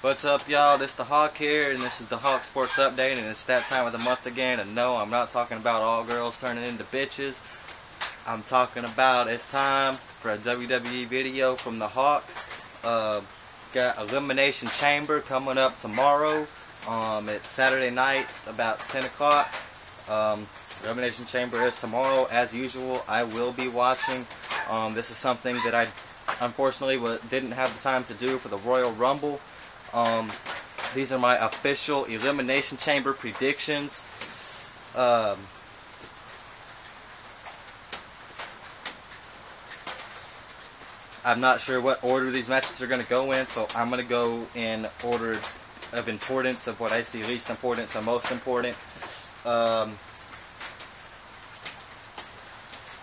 What's up, y'all? This is the Hawk here, and this is the Hawk Sports Update, and it's that time of the month again. And no, I'm not talking about all girls turning into bitches. I'm talking about it's time for a WWE video from the Hawk. Got Elimination Chamber coming up tomorrow. It's Saturday night, about 10 o'clock. Elimination Chamber is tomorrow. As usual, I will be watching. This is something that I unfortunately didn't have the time to do for the Royal Rumble. These are my official Elimination Chamber predictions. I'm not sure what order these matches are going to go in, so I'm going to go in order of importance of what I see least important to most important.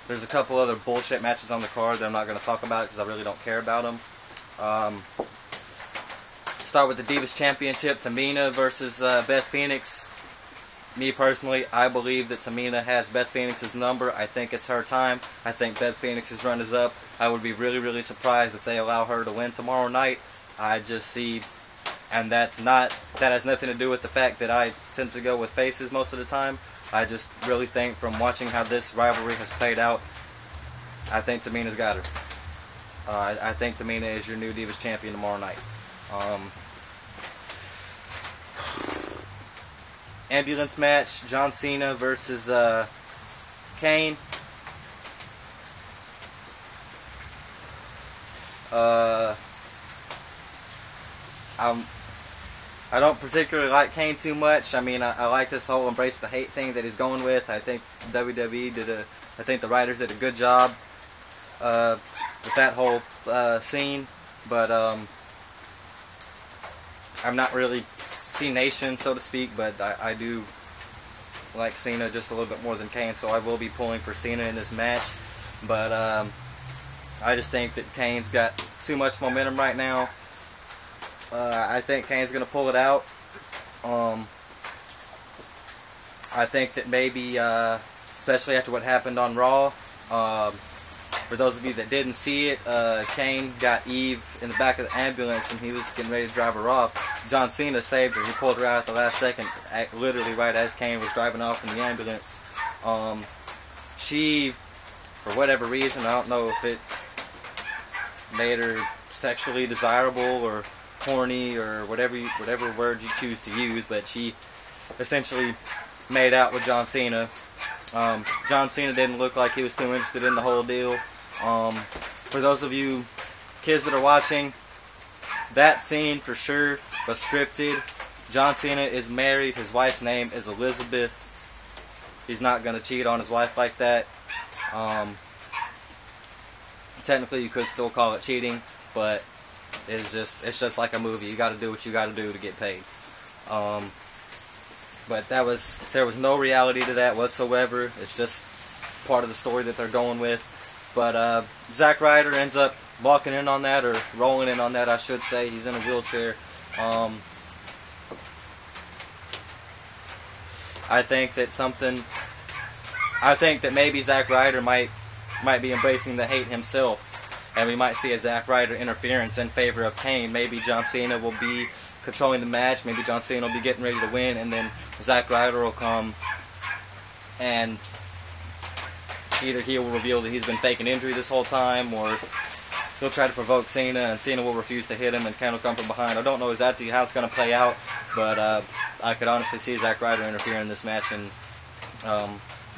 There's a couple other bullshit matches on the card that I'm not going to talk about because I really don't care about them. Start with the Divas Championship, Tamina versus Beth Phoenix. Me personally, I believe that Tamina has Beth Phoenix's number. I think it's her time. I think Beth Phoenix's run is up. I would be really, really surprised if they allow her to win tomorrow night. I just see, and that has nothing to do with the fact that I tend to go with faces most of the time. I just really think from watching how this rivalry has played out, I think Tamina's got her. I think Tamina is your new Divas Champion tomorrow night. Ambulance match, John Cena versus Kane. I don't particularly like Kane too much. I mean, I like this whole embrace the hate thing that he's going with. I think WWE I think the writers did a good job with that whole scene, but I'm not really C-Nation, so to speak, but I do like Cena just a little bit more than Kane, so I will be pulling for Cena in this match. But I just think that Kane's got too much momentum right now. I think Kane's going to pull it out. I think that maybe, especially after what happened on Raw, for those of you that didn't see it, Kane got Eve in the back of the ambulance and he was getting ready to drive her off. John Cena saved her. He pulled her out at the last second, literally right as Kane was driving off in the ambulance. She, for whatever reason, I don't know if it made her sexually desirable or horny or whatever word you choose to use, but she essentially made out with John Cena. John Cena didn't look like he was too interested in the whole deal. For those of you kids that are watching, that scene for sure was scripted. John Cena is married. His wife's name is Elizabeth. He's not going to cheat on his wife like that. Technically, you could still call it cheating, but it's just like a movie. You got to do what you got to do to get paid. But there was no reality to that whatsoever. It's just part of the story that they're going with. But Zack Ryder ends up walking in on that, or rolling in on that, I should say. He's in a wheelchair. I think that maybe Zack Ryder might be embracing the hate himself, and we might see a Zack Ryder interference in favor of Kane. Maybe John Cena will be controlling the match. Maybe John Cena will be getting ready to win, and then Zack Ryder will come and either he will reveal that he's been faking injury this whole time, or he'll try to provoke Cena, and Cena will refuse to hit him, and Kane will come from behind. I don't know exactly how it's going to play out, but I could honestly see Zack Ryder interfering in this match and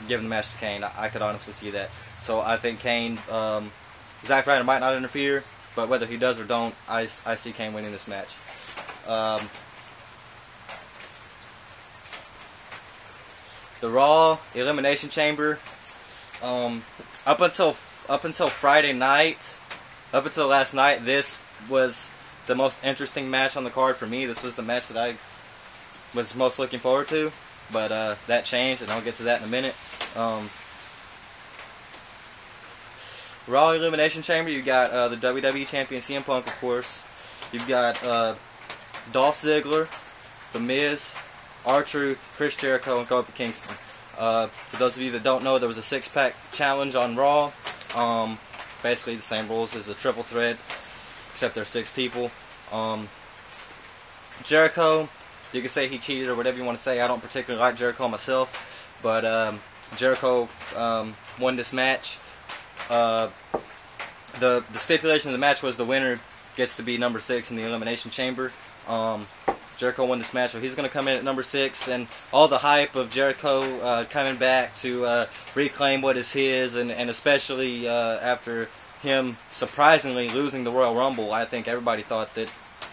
giving the match to Kane. I could honestly see that. So I think Zack Ryder might not interfere, but whether he does or don't, I see Kane winning this match. The Raw Elimination Chamber. Up until Friday night, up until last night, this was the most interesting match on the card for me. This was the match that I was most looking forward to, but that changed, and I'll get to that in a minute. Raw Elimination Chamber, you got the WWE Champion CM Punk, of course. You've got Dolph Ziggler, The Miz, R-Truth, Chris Jericho, and Kofi Kingston. For those of you that don't know, there was a six-pack challenge on Raw. Basically the same rules as a triple threat, except there's 6 people. Jericho, you can say he cheated or whatever you want to say. I don't particularly like Jericho myself, but Jericho won this match. The stipulation of the match was the winner gets to be number 6 in the Elimination Chamber. Jericho won this match, so he's going to come in at number 6, and all the hype of Jericho coming back to reclaim what is his, and especially after him surprisingly losing the Royal Rumble. I think everybody thought that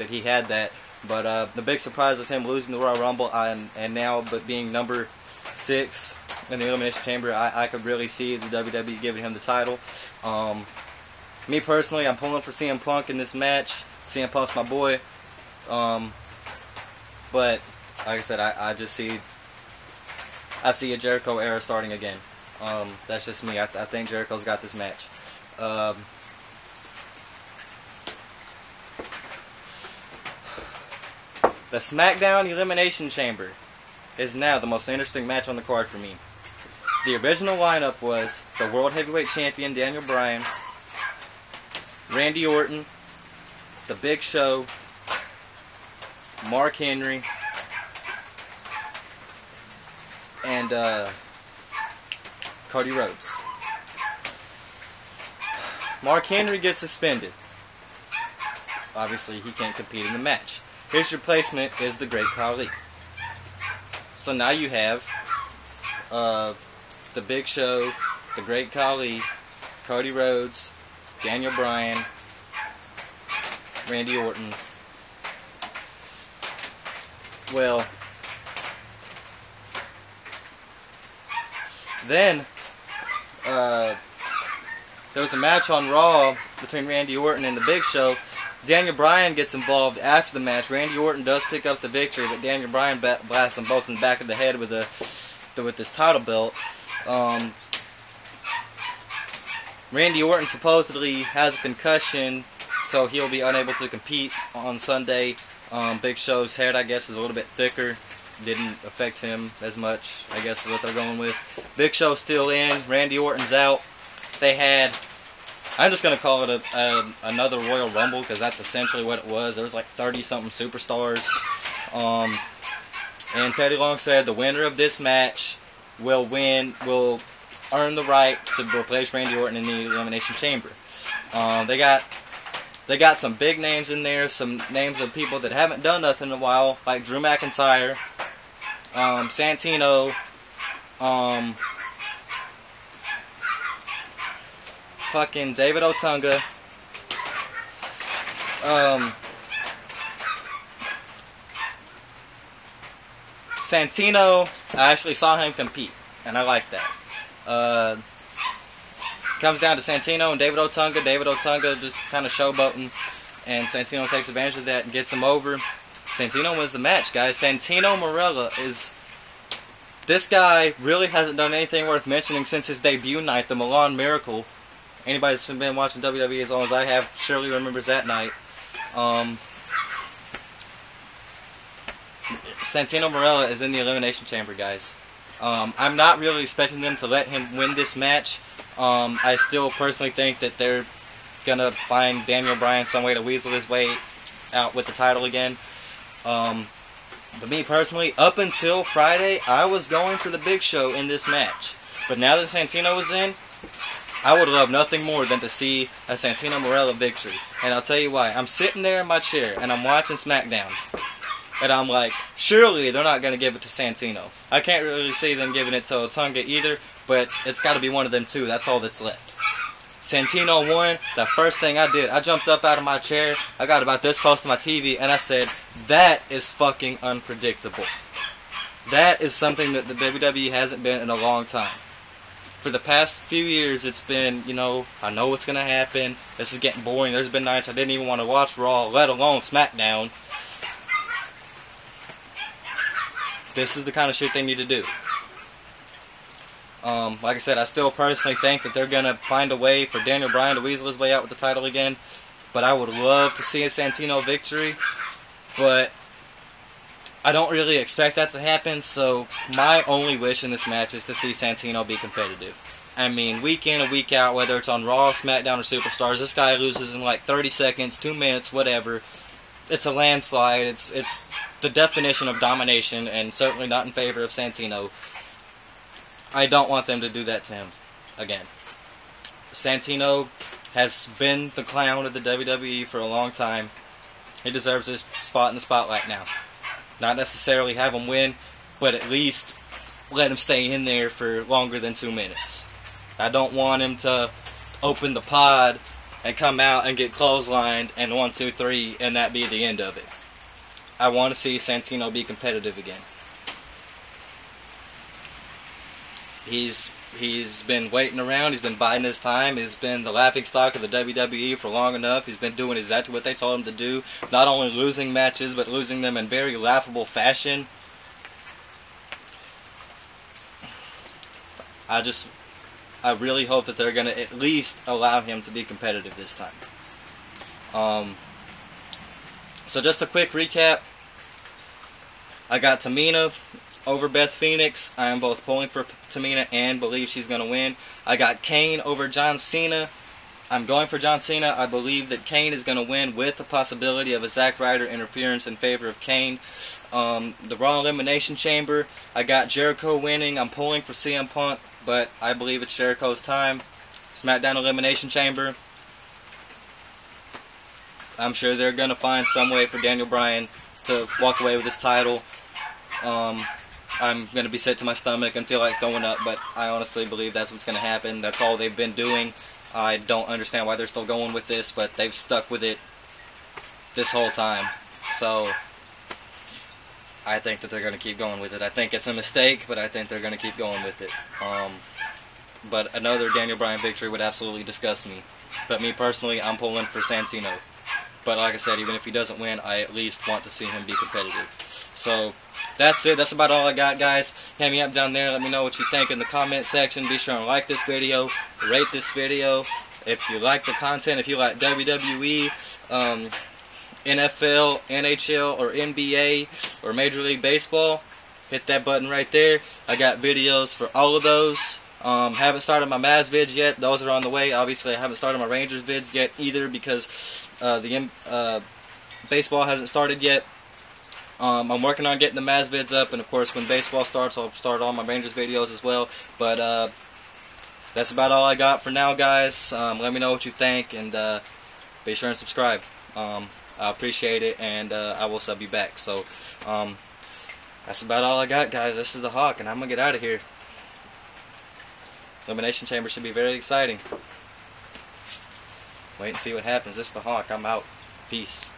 he had that, but the big surprise of him losing the Royal Rumble and now but being number 6 in the Elimination Chamber, I could really see the WWE giving him the title. Me personally, I'm pulling for CM Punk in this match. CM Punk's my boy. But like I said, I see a Jericho era starting again. That's just me. I think Jericho's got this match. The SmackDown Elimination Chamber is now the most interesting match on the card for me. The original lineup was the World Heavyweight Champion Daniel Bryan, Randy Orton, The Big Show, Mark Henry, and Cody Rhodes. Mark Henry gets suspended. Obviously, he can't compete in the match. His replacement is the Great Khali. So now you have The Big Show, the Great Khali, Cody Rhodes, Daniel Bryan, Randy Orton. Well, then there was a match on Raw between Randy Orton and the Big Show. Daniel Bryan gets involved after the match. Randy Orton does pick up the victory, but Daniel Bryan blasts them both in the back of the head with this title belt. Randy Orton supposedly has a concussion, so he'll be unable to compete on Sunday. Big Show's head, I guess, is a little bit thicker. Didn't affect him as much, I guess is what they're going with. Big Show's still in. Randy Orton's out. They had... I'm just going to call it another Royal Rumble, because that's essentially what it was. There was like 30-something superstars. And Teddy Long said the winner of this match will earn the right to replace Randy Orton in the Elimination Chamber. They got some big names in there, some names of people that haven't done nothing in a while, like Drew McIntyre, Santino, fucking David Otunga, Santino. I actually saw him compete, and I like that. Comes down to Santino and David Otunga. David Otunga just kind of showboating, and Santino takes advantage of that and gets him over. Santino wins the match, guys. Santino Marella is... This guy really hasn't done anything worth mentioning since his debut night, the Milan Miracle. Anybody that's been watching WWE as long as I have surely remembers that night. Santino Marella is in the Elimination Chamber, guys. I'm not really expecting them to let him win this match. I still personally think that they're going to find Daniel Bryan some way to weasel his way out with the title again. But me personally, up until Friday, I was going for the Big Show in this match. But now that Santino was in, I would love nothing more than to see a Santino Marella victory. And I'll tell you why. I'm sitting there in my chair, and I'm watching SmackDown. And I'm like, surely they're not going to give it to Santino. I can't really see them giving it to Otunga either, but it's got to be one of them two. That's all that's left. Santino won. The first thing I did, I jumped up out of my chair. I got about this close to my TV, and I said, that is fucking unpredictable. That is something that the WWE hasn't been in a long time. For the past few years, it's been, I know what's going to happen. This is getting boring. There's been nights I didn't even want to watch Raw, let alone SmackDown. This is the kind of shit they need to do. Like I said, I still personally think that they're going to find a way for Daniel Bryan to weasel his way out with the title again. But I would love to see a Santino victory. But I don't really expect that to happen, so my only wish in this match is to see Santino be competitive. I mean, week in and week out, whether it's on Raw, SmackDown, or Superstars, this guy loses in like 30 seconds, 2 minutes, whatever. it's a landslide. It's the definition of domination, and certainly not in favor of Santino. I don't want them to do that to him again. Santino has been the clown of the WWE for a long time. He deserves his spot in the spotlight now. Not necessarily have him win, but at least let him stay in there for longer than 2 minutes. I don't want him to open the pod and come out and get clotheslined and 1, 2, 3 and that be the end of it. I want to see Santino be competitive again. He's been waiting around. He's been biding his time. He's been the laughingstock of the WWE for long enough. He's been doing exactly what they told him to do. Not only losing matches, but losing them in very laughable fashion. I really hope that they're going to at least allow him to be competitive this time. So just a quick recap. I got Tamina over Beth Phoenix. I am both pulling for Tamina and believe she's going to win. I got Kane over John Cena. I'm going for John Cena. I believe that Kane is going to win with the possibility of a Zack Ryder interference in favor of Kane. The Raw Elimination Chamber, I got Jericho winning. I'm pulling for CM Punk, but I believe it's Jericho's time. SmackDown Elimination Chamber, I'm sure they're going to find some way for Daniel Bryan to walk away with his title. I'm going to be sick to my stomach and feel like throwing up, but I honestly believe that's what's going to happen. That's all they've been doing. I don't understand why they're still going with this, but they've stuck with it this whole time. So I think that they're going to keep going with it. I think it's a mistake, but I think they're going to keep going with it. But another Daniel Bryan victory would absolutely disgust me. But me personally, I'm pulling for Santino. But like I said, even if he doesn't win, I at least want to see him be competitive. So that's it. That's about all I got, guys. Hit me up down there. Let me know what you think in the comment section. Be sure to like this video, rate this video. If you like the content, if you like WWE, NFL, NHL, or NBA, or Major League Baseball, hit that button right there. I got videos for all of those. Haven't started my Mavs vids yet. Those are on the way. Obviously, I haven't started my Rangers vids yet either because the baseball hasn't started yet. I'm working on getting the Mavs vids up, and of course, when baseball starts, I'll start all my Rangers videos as well. But that's about all I got for now, guys. Let me know what you think, and be sure and subscribe. I appreciate it, and I will sub you back. So that's about all I got, guys. This is the Hawk, and I'm gonna get out of here. Elimination Chamber should be very exciting. Wait and see what happens. This is the Hawk. I'm out. Peace.